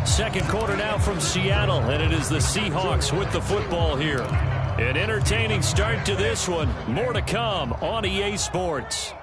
Second quarter now from Seattle, and it is the Seahawks with the football here. An entertaining start to this one. More to come on EA Sports.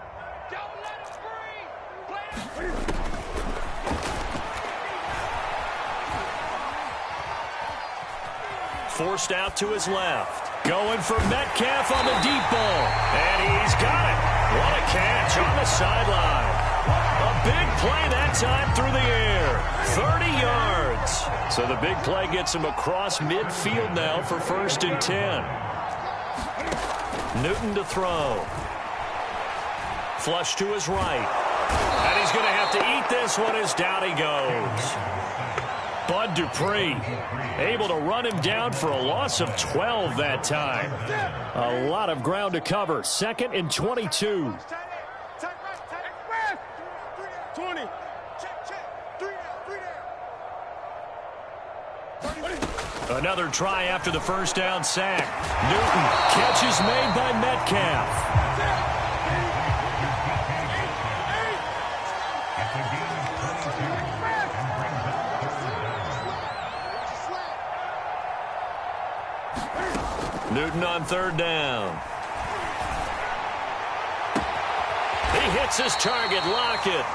Forced out to his left. Going for Metcalf on the deep ball. And he's got it. What a catch on the sideline. A big play that time through the air. 30 yards. So the big play gets him across midfield now for 1st and 10. Newton to throw. Flush to his right. And he's going to have to eat this one as down he goes. Bud Dupree able to run him down for a loss of 12 that time. A lot of ground to cover. 2nd and 22. 20. Another try after the first down sack. Newton, catch is made by Metcalf. Newton on 3rd down. He hits his target, Lockett.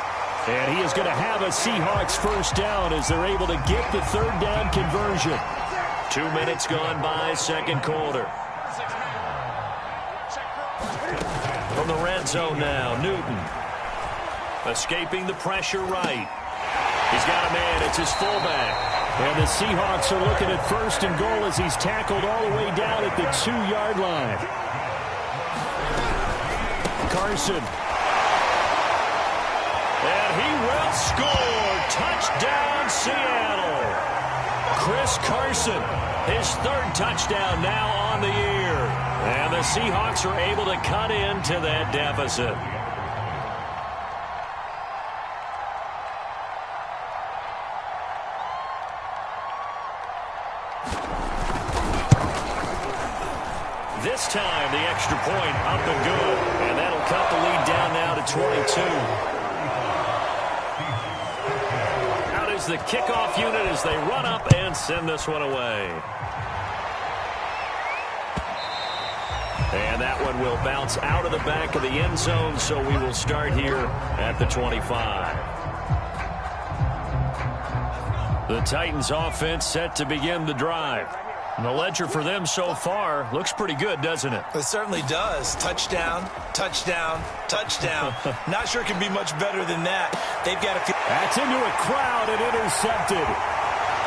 And he is going to have a Seahawks 1st down as they're able to get the 3rd down conversion. 2 minutes gone by, 2nd quarter. From the red zone now, Newton. Escaping the pressure right. He's got a man, it's his fullback. And the Seahawks are looking at 1st and goal as he's tackled all the way down at the 2-yard line. Carson. And he will score. Touchdown, Seattle. Chris Carson, his 3rd touchdown now on the year. And the Seahawks are able to cut into that deficit. This time, the extra point up and good. And that'll cut the lead down now to 22. Out is the kickoff unit as they run up and send this one away. And that one will bounce out of the back of the end zone, so we will start here at the 25. The Titans offense set to begin the drive. And the ledger for them so far looks pretty good, doesn't it? It certainly does. Touchdown, touchdown, touchdown. Not sure it can be much better than that. They've got a few. That's into a crowd and intercepted.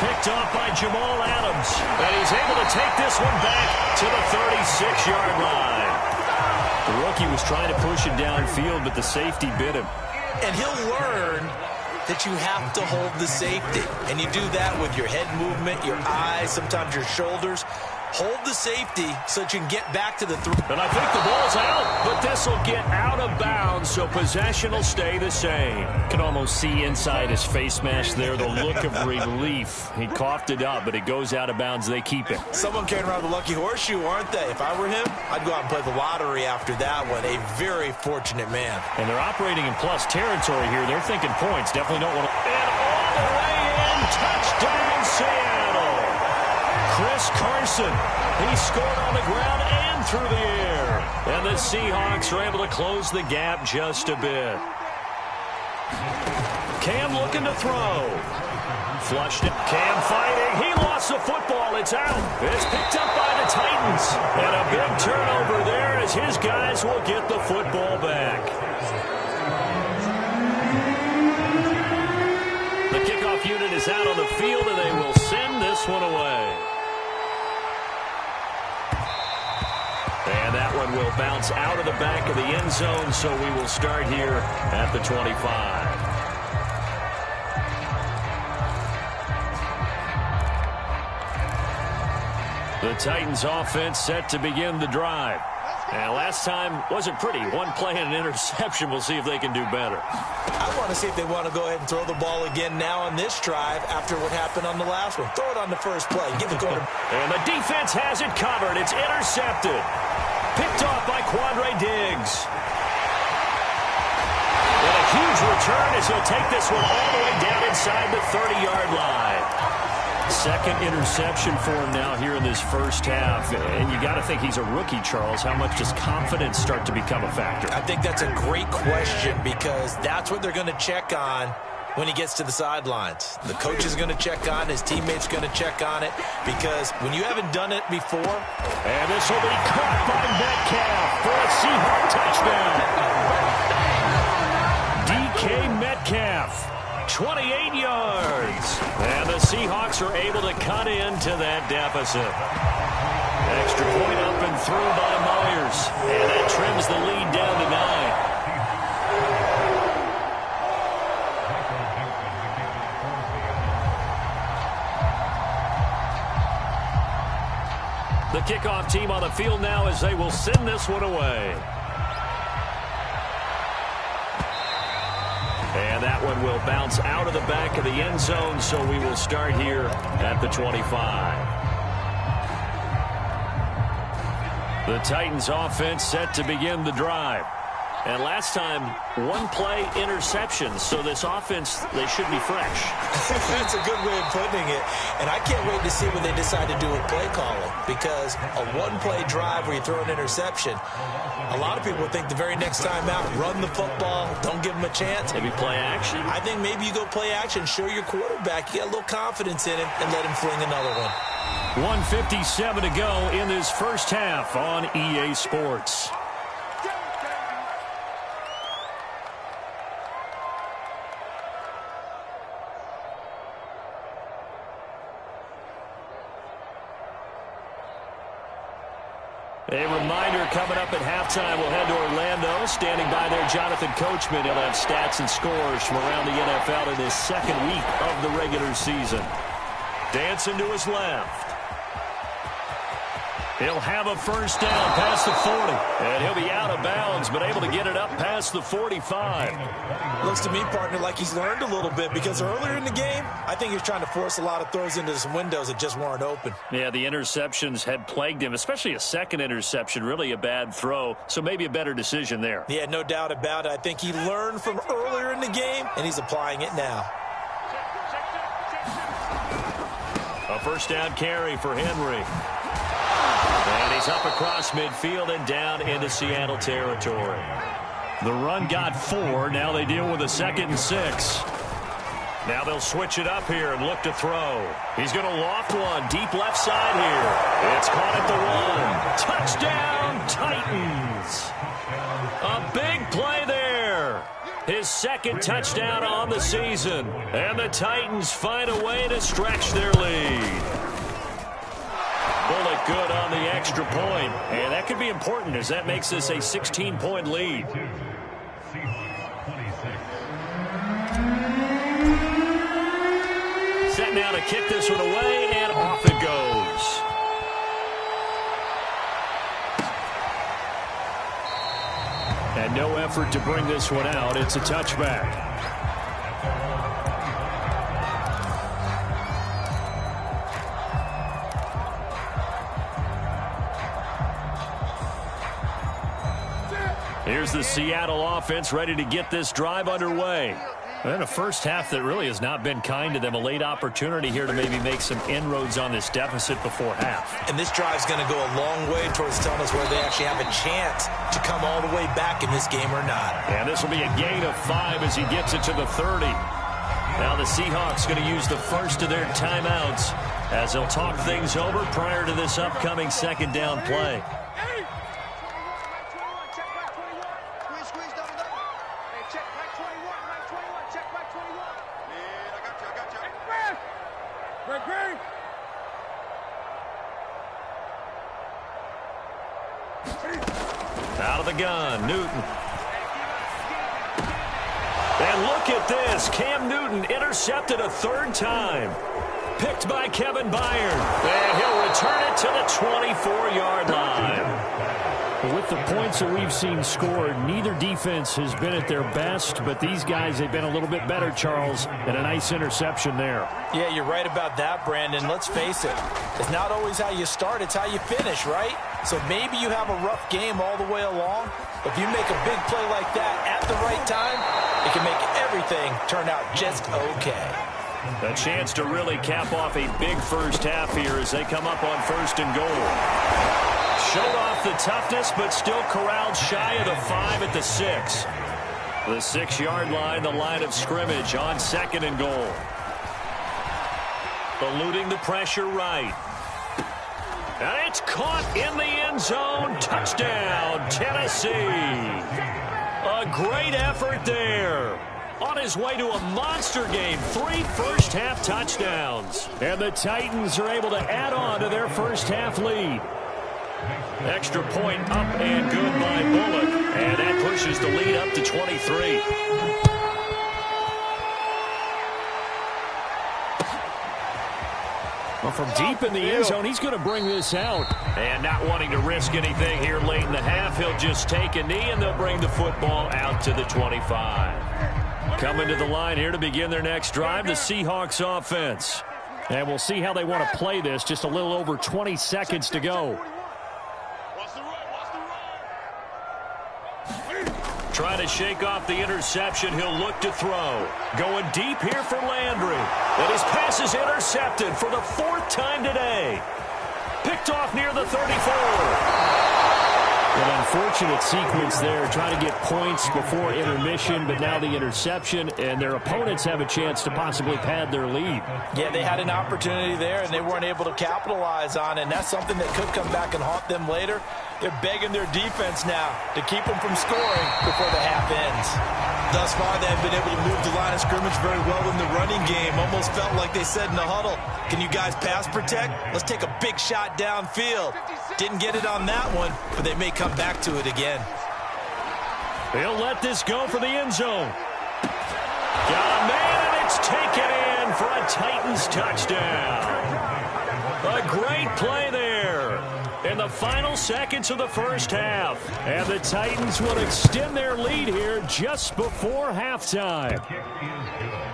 Picked off by Jamal Adams. And he's able to take this one back to the 36-yard line. The rookie was trying to push it downfield, but the safety bit him. And he'll learn that you have to hold the safety. And you do that with your head movement, your eyes, sometimes your shoulders. Hold the safety so that you can get back to the throw. And I think the ball's out, but this will get out of bounds, so possession will stay the same. Can almost see inside his face mask there the look of relief. He coughed it up, but it goes out of bounds. They keep it. Someone carrying around the lucky horseshoe, aren't they? If I were him, I'd go out and play the lottery after that one. A very fortunate man. And they're operating in plus territory here. They're thinking points. Definitely don't want to. And all the way in. Touchdown, Seattle. Chris Carson. He scored on the ground and through the air. And the Seahawks are able to close the gap just a bit. Cam looking to throw. Flushed it. Cam fighting. He lost the football. It's out. It's picked up by the Titans. And a big turnover there as his guys will get the football back. The kickoff unit is out on the field, and they will send this one away. And that one will bounce out of the back of the end zone, so we will start here at the 25. The Titans offense set to begin the drive. And last time wasn't pretty. One play and an interception. We'll see if they can do better. I want to see if they want to go ahead and throw the ball again now on this drive after what happened on the last one. Throw it on the first play. Give the quarter. And the defense has it covered. It's intercepted. Picked off by Quandre Diggs. And a huge return as he'll take this one all the way down inside the 30-yard line. second interception for him now here in this first half. And you got to think he's a rookie, Charles. How much does confidence start to become a factor? I think that's a great question because that's what they're going to check on when he gets to the sidelines. The coach is going to check on it. His teammates going to check on it because when you haven't done it before. And this will be caught by Metcalf for a Seahawk touchdown. DK Metcalf, 28 yards. And the Seahawks are able to cut into that deficit. Extra point up and through by Myers. And that trims the lead down to 9. The kickoff team on the field now as they will send this one away. And that one will bounce out of the back of the end zone, so we will start here at the 25. The Titans offense set to begin the drive. And last time, one-play interception. So this offense, they should be fresh. That's a good way of putting it. And I can't wait to see what they decide to do with play calling. Because a one-play drive where you throw an interception, a lot of people think the very next time out, run the football, don't give them a chance. Maybe play action. I think maybe you go play action, show your quarterback, you get a little confidence in him, and let him fling another one. 1:57 to go in this first half on EA Sports. A reminder coming up at halftime, we'll head to Orlando. Standing by there, Jonathan Coachman. He'll have stats and scores from around the NFL in his second week of the regular season. Dancing to his left. He'll have a first down past the 40. And he'll be out of bounds, but able to get it up past the 45. Looks to me, partner, like he's learned a little bit because earlier in the game, I think he was trying to force a lot of throws into some windows that just weren't open. Yeah, the interceptions had plagued him, especially a second interception, really a bad throw. So maybe a better decision there. Yeah, no doubt about it. I think he learned from earlier in the game, and he's applying it now. A first down carry for Henry. And he's up across midfield and down into Seattle territory. The run got 4. Now they deal with a 2nd and 6. Now they'll switch it up here and look to throw. He's going to loft one deep left side here. It's caught at the 1. Touchdown, Titans. A big play there. His second touchdown on the season. And the Titans find a way to stretch their lead. Bullet good on the extra point. And that could be important as that makes this a 16-point lead. Set now to kick this one away, and off it goes. And no effort to bring this one out. It's a touchback. Here's the Seattle offense ready to get this drive underway. And a first half that really has not been kind to them. A late opportunity here to maybe make some inroads on this deficit before half. And this drive's going to go a long way towards telling us whether they actually have a chance to come all the way back in this game or not. And this will be a gain of 5 as he gets it to the 30. Now the Seahawks going to use the first of their timeouts as they'll talk things over prior to this upcoming second down play. Out of the gun, Newton. And look at this. Cam Newton intercepted a 3rd time. Picked by Kevin Byard. And he'll return it to the 24-yard line. With the points that we've seen scored, neither defense has been at their best, but these guys, they've been a little bit better, Charles, and a nice interception there. Yeah, you're right about that, Brandon. Let's face it. It's not always how you start, it's how you finish, right? So maybe you have a rough game all the way along. If you make a big play like that at the right time, it can make everything turn out just okay. A chance to really cap off a big first half here as they come up on 1st and goal. Showed off the toughness, but still corralled shy of the 5 at the 6. The 6-yard line, the line of scrimmage on 2nd and goal. Eluding the pressure right. And it's caught in the end zone. Touchdown, Tennessee. A great effort there. On his way to a monster game, 3 first-half touchdowns. And the Titans are able to add on to their first-half lead. Extra point up and good by Bullock. And that pushes the lead up to 23. Well, from deep in the end zone, he's going to bring this out. And not wanting to risk anything here late in the half, he'll just take a knee, and they'll bring the football out to the 25. Coming to the line here to begin their next drive, the Seahawks offense. And we'll see how they want to play this. Just a little over 20 seconds to go. Trying to shake off the interception. He'll look to throw. Going deep here for Landry. And his pass is intercepted for the 4th time today. Picked off near the 34. An unfortunate sequence there, trying to get points before intermission, but now the interception, and their opponents have a chance to possibly pad their lead. Yeah, they had an opportunity there, and they weren't able to capitalize on it, and that's something that could come back and haunt them later. They're begging their defense now to keep them from scoring before the half ends. Thus far, they have been able to move the line of scrimmage very well in the running game. Almost felt like they said in the huddle, can you guys pass protect? Let's take a big shot downfield. Didn't get it on that one, but they may come back to it again. He'll let this go for the end zone. Got a man, and it's taken in for a Titans touchdown. A great play there in the final seconds of the first half. And the Titans will extend their lead here just before halftime.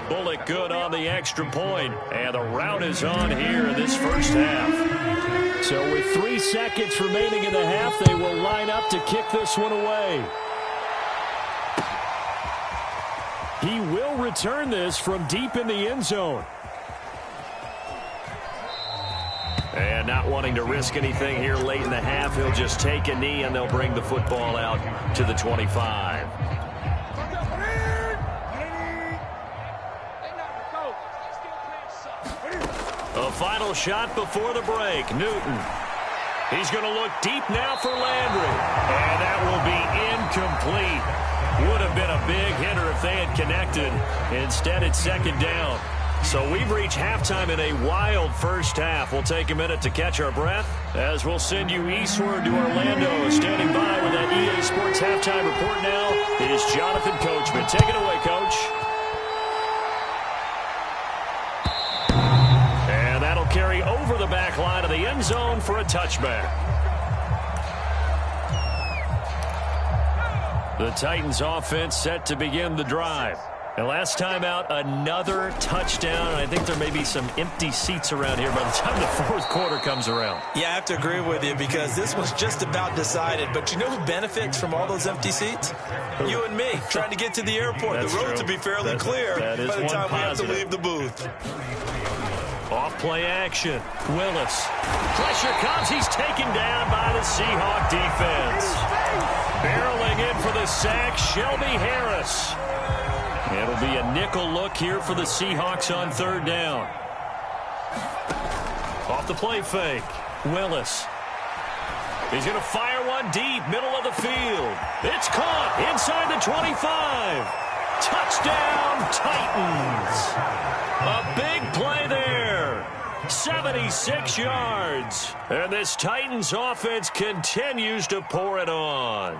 Bullock good on the extra point, and the route is on here in this first half. So with 3 seconds remaining in the half, they will line up to kick this one away. He will return this from deep in the end zone. And not wanting to risk anything here late in the half, he'll just take a knee, and they'll bring the football out to the 25. A final shot before the break. Newton. He's going to look deep now for Landry. And that will be incomplete. Would have been a big hitter if they had connected. Instead, it's 2nd down. So we've reached halftime in a wild first half. We'll take a minute to catch our breath as we'll send you eastward to Orlando. Standing by with that EA Sports halftime report now is Jonathan Coachman. Take it away, Coach. And that'll carry over the back line of the end zone for a touchback. The Titans offense set to begin the drive. And last time out, another touchdown. And I think there may be some empty seats around here by the time the 4th quarter comes around. Yeah, I have to agree with you because this was just about decided. But you know who benefits from all those empty seats? You and me, trying to get to the airport. The road to be fairly clear by the time we have to leave the booth. Off play action. Willis. Pressure comes. He's taken down by the Seahawk defense. Barreling in for the sack, Shelby Harris. It'll be a nickel look here for the Seahawks on 3rd down. Off the play fake. Willis. He's going to fire one deep, middle of the field. It's caught inside the 25. Touchdown, Titans. A big play there. 76 yards. And this Titans offense continues to pour it on.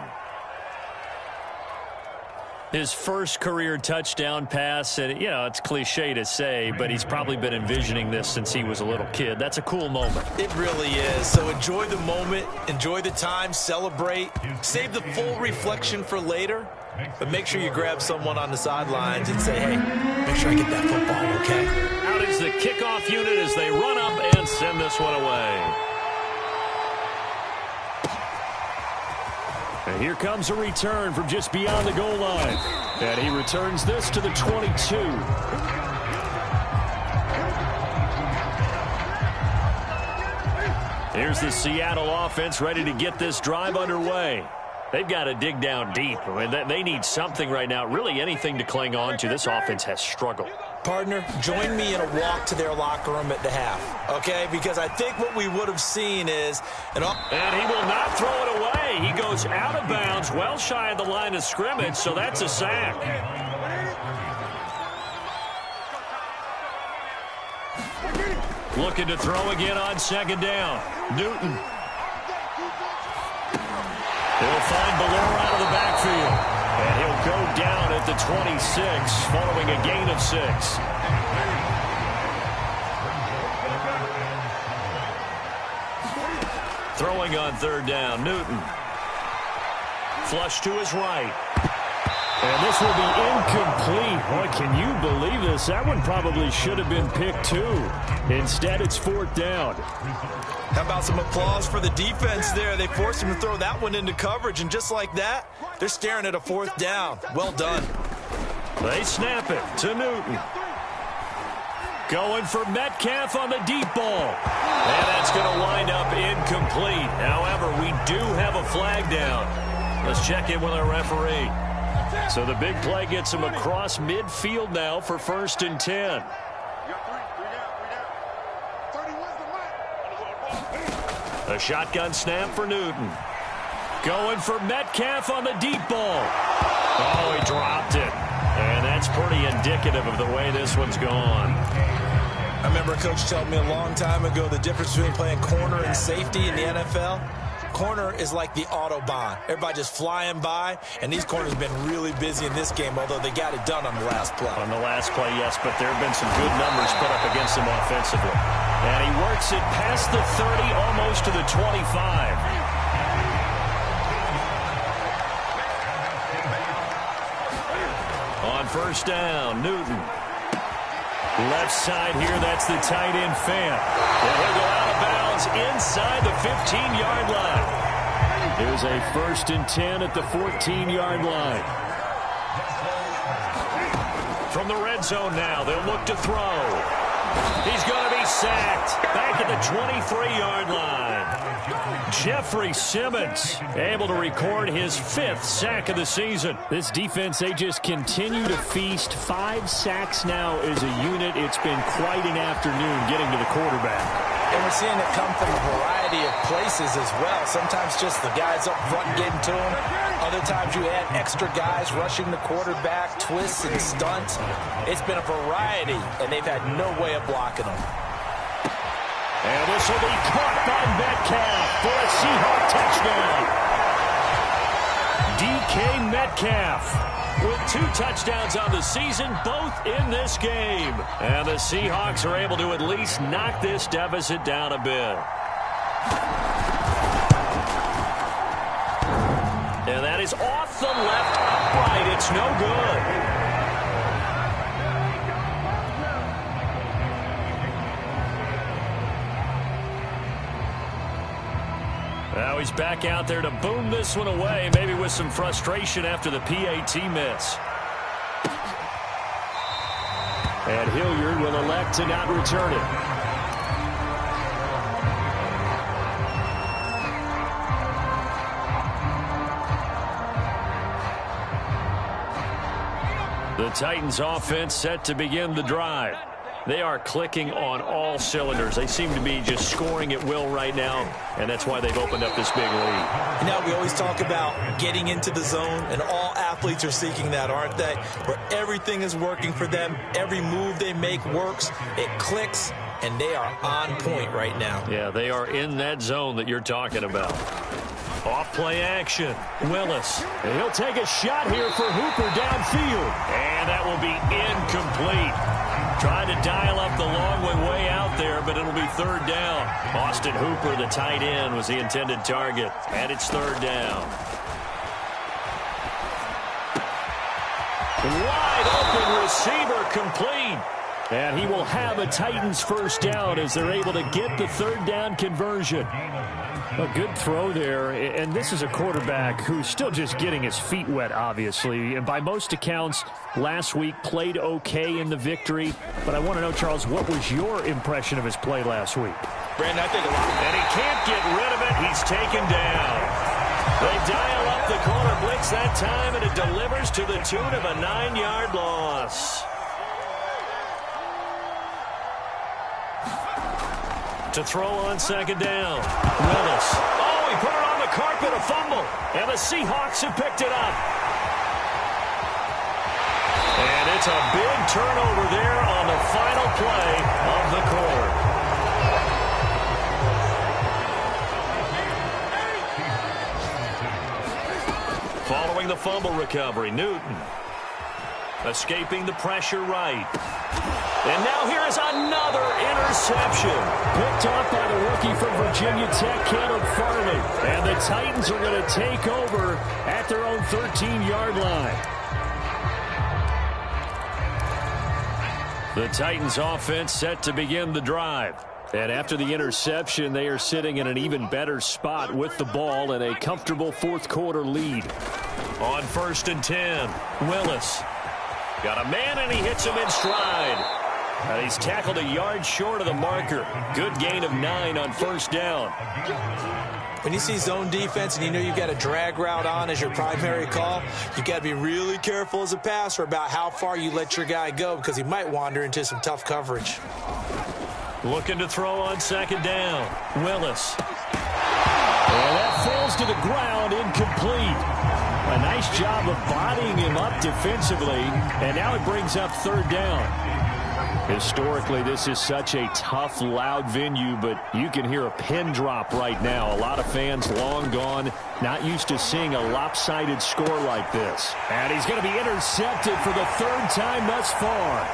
His first career touchdown pass, and, you know, it's cliche to say, but he's probably been envisioning this since he was a little kid. That's a cool moment. It really is. So enjoy the moment, enjoy the time, celebrate, save the full reflection for later, but make sure you grab someone on the sidelines and say, hey, make sure I get that football, okay? Out is the kickoff unit as they run up and send this one away. And here comes a return from just beyond the goal line. And he returns this to the 22. Here's the Seattle offense ready to get this drive underway. They've got to dig down deep. I mean, they need something right now, really anything to cling on to. This offense has struggled. Partner, join me in a walk to their locker room at the half, okay? Because I think what we would have seen is... And he will not throw it away. He goes out of bounds, well shy of the line of scrimmage, so that's a sack. Looking to throw again on second down. Newton. He'll find Ballore out of the backfield. And he'll go down at the 26 following a gain of 6. Throwing on third down, Newton. Flush to his right. And this will be incomplete. Boy, can you believe this? That one probably should have been picked too. Instead, it's fourth down. How about some applause for the defense there? They forced him to throw that one into coverage, and just like that, they're staring at a fourth down. Well done. They snap it to Newton. Going for Metcalf on the deep ball. And that's going to wind up incomplete. However, we do have a flag down. Let's check in with our referee. So the big play gets him across midfield now for 1st and 10. A shotgun snap for Newton. Going for Metcalf on the deep ball. Oh, he dropped it. And that's pretty indicative of the way this one's gone. I remember a coach telling me a long time ago the difference between playing corner and safety in the NFL. Corner is like the Autobahn. Everybody just flying by, and these corners have been really busy in this game, although they got it done on the last play. On the last play, yes, but there have been some good numbers put up against him offensively. And he works it past the 30, almost to the 25. On first down, Newton. Left side here, that's the tight end Fant. And he'll go out of bounds inside the 15-yard line. Here's a 1st and 10 at the 14-yard line. From the red zone now, they'll look to throw. He's going to be sacked back at the 23-yard line. Jeffrey Simmons able to record his 5th sack of the season. This defense, they just continue to feast. 5 sacks now as a unit. It's been quite an afternoon getting to the quarterback. And we're seeing it come from a variety of places as well. Sometimes just the guys up front getting to him. Other times you add extra guys rushing the quarterback, twists and stunts. It's been a variety, and they've had no way of blocking them. And this will be caught by Metcalf for a Seahawk touchdown. DK Metcalf with 2 touchdowns on the season, both in this game. And the Seahawks are able to at least knock this deficit down a bit. And that is off the left upright. It's no good. Now he's back out there to boom this one away, maybe with some frustration after the PAT miss. And Hilliard will elect to not return it. The Titans offense set to begin the drive. They are clicking on all cylinders. They seem to be just scoring at will right now, and that's why they've opened up this big lead. You know, we always talk about getting into the zone, and all athletes are seeking that, aren't they? Where everything is working for them. Every move they make works. It clicks, and they are on point right now. Yeah, they are in that zone that you're talking about. Off play action. Willis. And he'll take a shot here for Hooper downfield. And that will be incomplete. Trying to dial up the long one way out there, but it'll be 3rd down. Austin Hooper, the tight end, was the intended target. And it's 3rd down. Wide open receiver complete. And he will have a Titans 1st down as they're able to get the 3rd down conversion. A good throw there, and this is a quarterback who's still just getting his feet wet, obviously. And by most accounts, last week played okay in the victory. But I want to know, Charles, what was your impression of his play last week? Brandon, I think a lot. And he can't get rid of it. He's taken down. They dial up the corner blitz that time, and it delivers to the tune of a 9-yard loss. To throw on second down. Willis. Oh, he put it on the carpet, a fumble. And the Seahawks have picked it up. And it's a big turnover there on the final play of the quarter. Following the fumble recovery, Newton. Escaping the pressure right. And now here is another interception. Picked off by the rookie from Virginia Tech, Caleb Farley. And the Titans are going to take over at their own 13-yard line. The Titans offense set to begin the drive. And after the interception, they are sitting in an even better spot with the ball and a comfortable fourth-quarter lead. On 1st and 10, Willis. Got a man, and he hits him in stride. And he's tackled a yard short of the marker. Good gain of 9 on 1st down. When you see zone defense and you know you've got a drag route on as your primary call, you've got to be really careful as a passer about how far you let your guy go because he might wander into some tough coverage. Looking to throw on 2nd down. Willis. And that falls to the ground, incomplete. A nice job of bodying him up defensively, and now it brings up 3rd down. Historically, this is such a tough, loud venue, but you can hear a pin drop right now. A lot of fans long gone, not used to seeing a lopsided score like this. And he's going to be intercepted for the 3rd time thus far.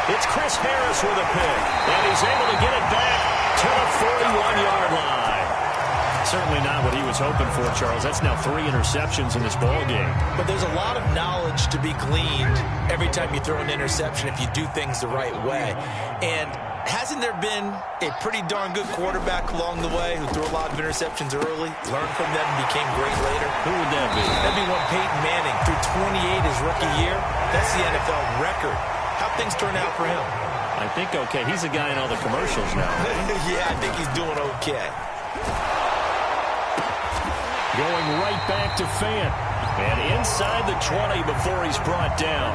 It's Chris Harris with a pick, and he's able to get it back to the 41-yard line. Certainly not what he was hoping for, Charles. That's now 3 interceptions in this ball game. But there's a lot of knowledge to be gleaned every time you throw an interception if you do things the right way. And hasn't there been a pretty darn good quarterback along the way who threw a lot of interceptions early, learned from them, and became great later? Who would that be? That'd be one Peyton Manning threw 28 his rookie year. That's the NFL record. How'd things turn out for him? I think okay. He's a guy in all the commercials now. Yeah, I think he's doing okay. Going right back to Fant. And inside the 20 before he's brought down.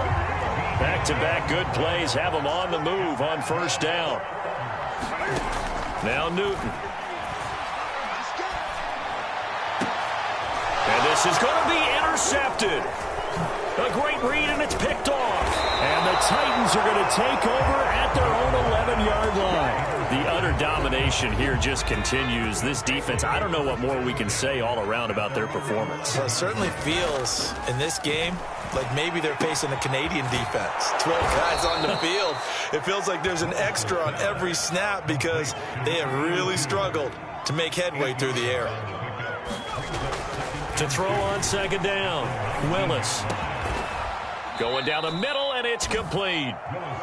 Back-to-back good plays have him on the move on 1st down. Now Newton. And this is going to be intercepted. A great read, and it's picked off. And the Titans are going to take over at their own 11-yard line. The utter domination here just continues. This defense, I don't know what more we can say all around about their performance. Well, it certainly feels in this game like maybe they're facing a Canadian defense. 12 guys on the field. It feels like there's an extra on every snap because they have really struggled to make headway through the air. To throw on 2nd down, Willis. Going down the middle, and it's complete.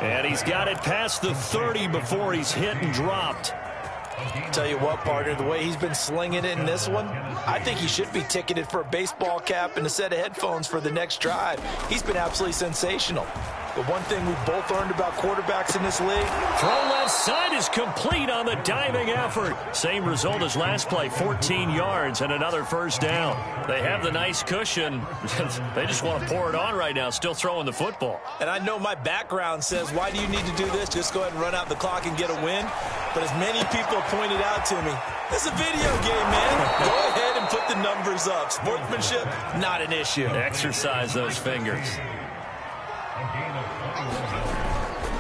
And he's got it past the 30 before he's hit and dropped. Tell you what, partner, the way he's been slinging it in this one, I think he should be ticketed for a baseball cap and a set of headphones for the next drive. He's been absolutely sensational. But one thing we've both learned about quarterbacks in this league. Throw left side is complete on the diving effort. Same result as last play, 14 yards and another 1st down. They have the nice cushion. They just want to pour it on right now, still throwing the football. And I know my background says, why do you need to do this? Just go ahead and run out the clock and get a win. But as many people pointed out to me, it's a video game, man. Go ahead and put the numbers up. Sportsmanship, not an issue. Exercise those fingers.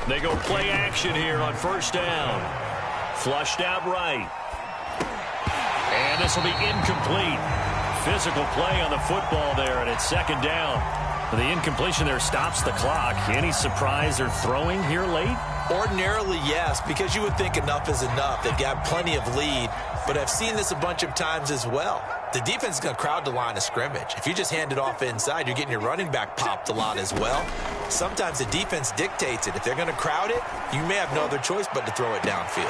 They go play action here on 1st down. Flushed out right. And this will be incomplete. Physical play on the football there, and it's 2nd down. The incompletion there stops the clock. Any surprise they're throwing here late? Ordinarily, yes, because you would think enough is enough. They've got plenty of lead, but I've seen this a bunch of times as well. The defense is going to crowd the line of scrimmage. If you just hand it off inside, you're getting your running back popped a lot as well. Sometimes the defense dictates it. If they're going to crowd it, you may have no other choice but to throw it downfield.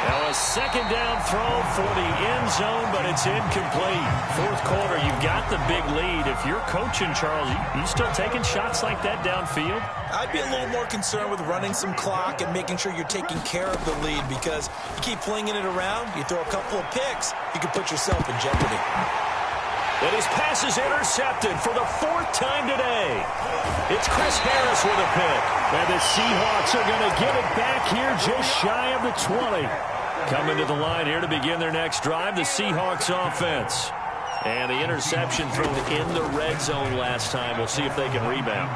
Now a second down throw for the end zone, but it's incomplete. Fourth quarter, you've got the big lead. If you're coaching, Charles, you still taking shots like that downfield? I'd be a little more concerned with running some clock and making sure you're taking care of the lead, because you keep flinging it around, you throw a couple of picks, you can put yourself in jeopardy. And his pass is intercepted for the fourth time today. It's Chris Harris with a pick. And the Seahawks are going to get it back here just shy of the 20. Coming to the line here to begin their next drive, the Seahawks offense. And the interception thrown in the red zone last time. We'll see if they can rebound.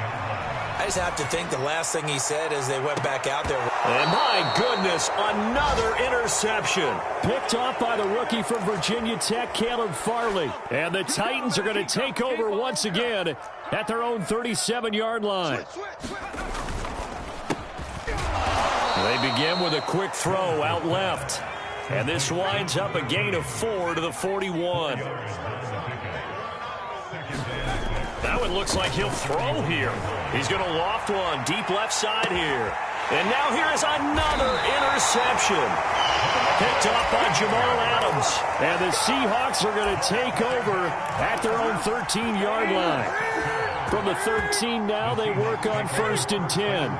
I just have to think the last thing he said as they went back out there. And my goodness, another interception. Picked off by the rookie from Virginia Tech, Caleb Farley. And the Titans are going to take over once again at their own 37-yard line. They begin with a quick throw out left. And this winds up a gain of 4 to the 41. Now it looks like he'll throw here. He's going to loft one deep left side here. And now here is another interception. Picked off by Jamal Adams. And the Seahawks are going to take over at their own 13-yard line. From the 13 now, they work on 1st and 10.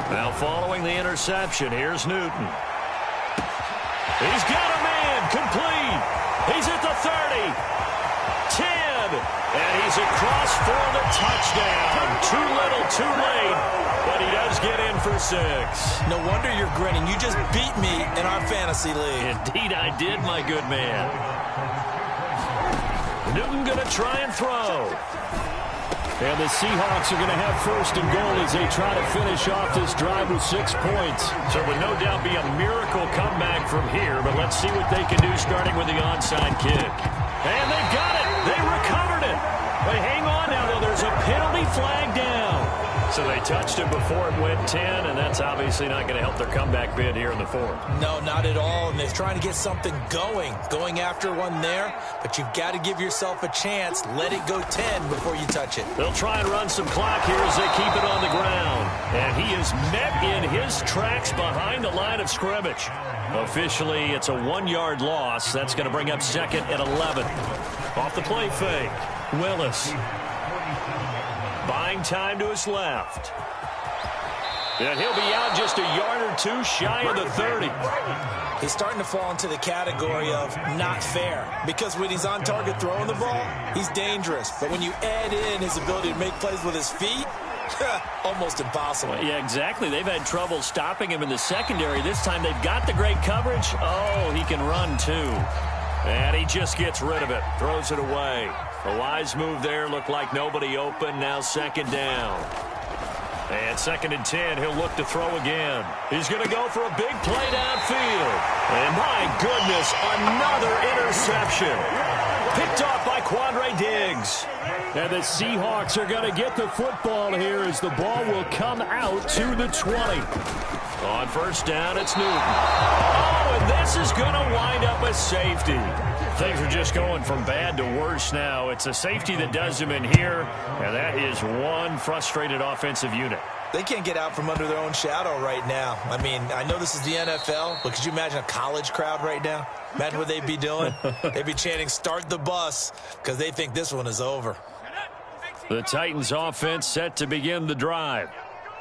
Now following the interception, here's Newton. He's got a man, complete. He's at the 30, 10, and he's across for the touchdown. Too little, too late, but he does get in for 6. No wonder you're grinning. You just beat me in our fantasy league. Indeed I did, my good man. Newton going to try and throw. And the Seahawks are going to have 1st and goal as they try to finish off this drive with 6 points. So it would no doubt be a miracle comeback from here, but let's see what they can do starting with the onside kick. And they've got it. They recovered it. But hang on now, though. There's a penalty flag down. So they touched it before it went 10, and that's obviously not going to help their comeback bid here in the 4th. No, not at all. And they're trying to get something going after one there. But you've got to give yourself a chance. Let it go 10 before you touch it. They'll try and run some clock here as they keep it on the ground. And he is met in his tracks behind the line of scrimmage. Officially, it's a 1-yard loss. That's going to bring up 2nd and 11. Off the play fake, Willis. Buying time to his left. And he'll be out just a yard or 2 shy of the 30. He's starting to fall into the category of not fair, because when he's on target throwing the ball, he's dangerous. But when you add in his ability to make plays with his feet, almost impossible. Well, yeah, exactly. They've had trouble stopping him in the secondary. This time they've got the great coverage. Oh, he can run too. And he just gets rid of it, throws it away. A wise move there, looked like nobody open. Now 2nd down. And 2nd and 10, he'll look to throw again. He's going to go for a big play downfield. And my goodness, another interception. Picked off by Quandre Diggs. And the Seahawks are going to get the football here as the ball will come out to the 20. On 1st down, it's Newton. Oh, and this is going to wind up a safety. Things are just going from bad to worse now. It's a safety that does him in here, and that is one frustrated offensive unit. They can't get out from under their own shadow right now. I mean, I know this is the NFL, but could you imagine a college crowd right now? Imagine what they'd be doing. They'd be chanting, "Start the bus," because they think this one is over. The Titans offense set to begin the drive.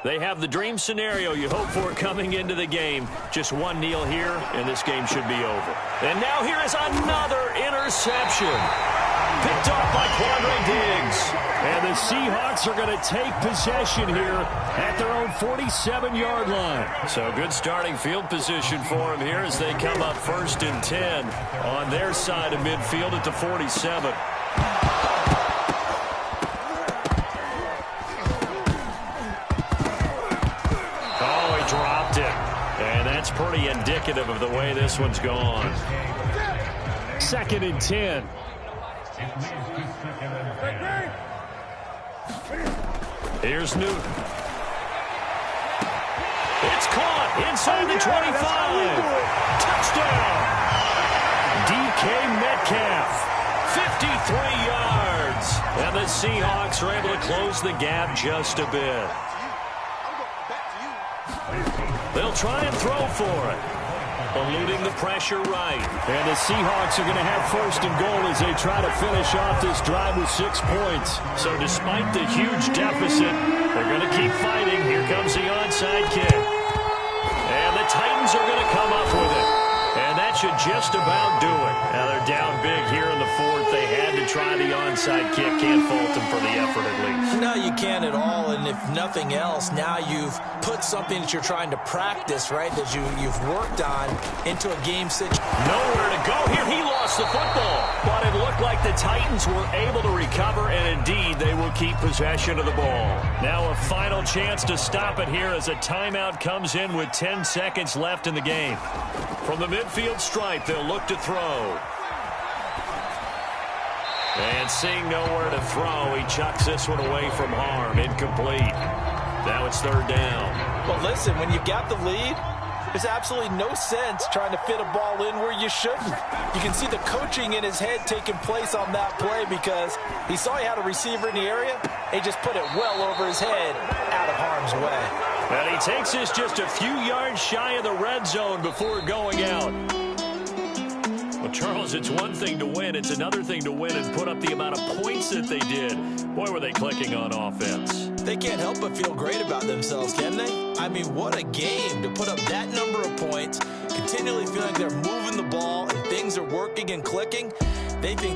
They have the dream scenario you hope for coming into the game. Just one kneel here, and this game should be over. And now here is another interception. Picked off by Quandre Diggs. And the Seahawks are going to take possession here at their own 47-yard line. So good starting field position for them here as they come up 1st and 10 on their side of midfield at the 47. Dropped it. And that's pretty indicative of the way this one's gone. 2nd and 10. Here's Newton. It's caught inside the 25. Touchdown. DK Metcalf. 53 yards. And the Seahawks are able to close the gap just a bit. They'll try and throw for it. Eluding the pressure right. And the Seahawks are going to have first and goal as they try to finish off this drive with 6 points. So despite the huge deficit, they're going to keep fighting. Here comes the onside kick. And the Titans are going to come up with it. And that should just about do it. Now they're down big here in the fourth. They had to try the onside kick. Can't fault them for the effort at least. No, you can't at all. And if nothing else, now you've put something that you're trying to practice, right, that you've worked on into a game situation. Nowhere to go here. He lost the football. But it looked like the Titans were able to recover, and indeed they will keep possession of the ball. Now a final chance to stop it here as a timeout comes in with 10 seconds left in the game. From the midfield stripe, they'll look to throw. And seeing nowhere to throw, he chucks this one away from harm. Incomplete. Now it's third down. Well, listen, when you got the lead, there's absolutely no sense trying to fit a ball in where you shouldn't. You can see the coaching in his head taking place on that play because he saw he had a receiver in the area. He just put it well over his head, out of harm's way. And he takes this just a few yards shy of the red zone before going out. Well, Charles, it's one thing to win. It's another thing to win and put up the amount of points that they did. Boy, were they clicking on offense. They can't help but feel great about themselves, can they? I mean, what a game to put up that number of points, continually feeling like they're moving the ball and things are working and clicking. They think